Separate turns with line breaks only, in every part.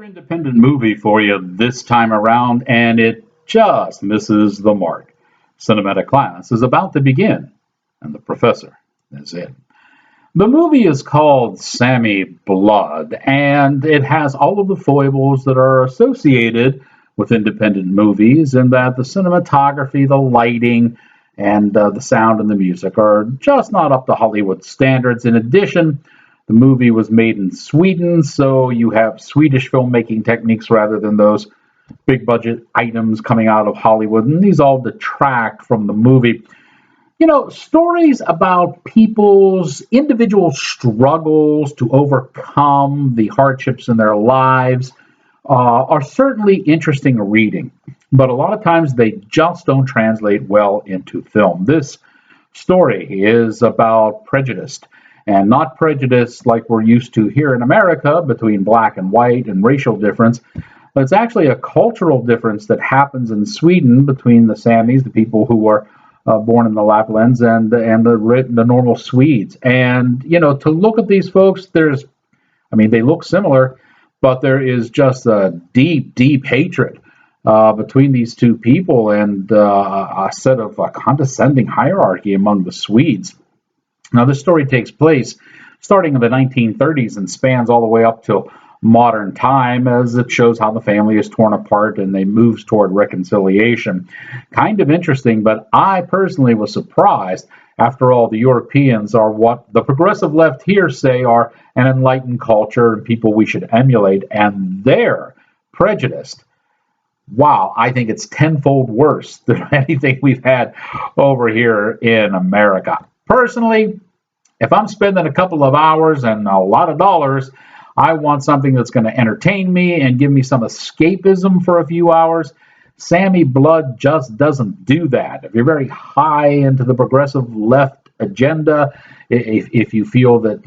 Independent movie for you this time around, and it just misses the mark. Cinematic class is about to begin, and the professor is in. The movie is called SAMI Blood, and it has all of the foibles that are associated with independent movies, in that the cinematography, the lighting, and the sound and the music are just not up to Hollywood standards. In addition, the movie was made in Sweden, so you have Swedish filmmaking techniques rather than those big budget items coming out of Hollywood, and these all detract from the movie. Stories about people's individual struggles to overcome the hardships in their lives are certainly interesting reading, but a lot of times they just don't translate well into film. This story is about prejudice, and not prejudice like we're used to here in America between black and white and racial difference, but it's actually a cultural difference that happens in Sweden between the Samis, the people who were born in the Laplands, and the normal Swedes. And to look at these folks, they look similar, but there is just a deep, deep hatred between these two people, and a set of condescending hierarchy among the Swedes. Now, this story takes place starting in the 1930s and spans all the way up to modern time, as it shows how the family is torn apart and they moves toward reconciliation. Kind of interesting, but I personally was surprised. After all, the Europeans are what the progressive left here say are an enlightened culture and people we should emulate, and they're prejudiced. Wow, I think it's tenfold worse than anything we've had over here in America. Personally, if I'm spending a couple of hours and a lot of dollars, I want something that's going to entertain me and give me some escapism for a few hours. SAMI Blood just doesn't do that. If you're very high into the progressive left agenda, if you feel that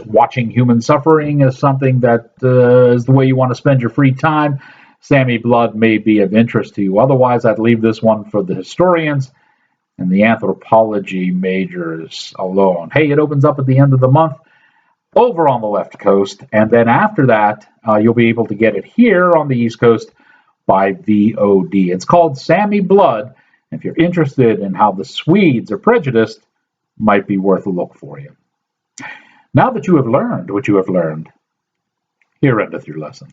watching human suffering is something that is the way you want to spend your free time, SAMI Blood may be of interest to you. Otherwise, I'd leave this one for the historians and the anthropology majors alone. Hey, it opens up at the end of the month over on the left coast, and then after that, you'll be able to get it here on the East Coast by VOD. It's called SAMI Blood. If you're interested in how the Swedes are prejudiced, might be worth a look for you. Now that you have learned what you have learned, here endeth your lesson.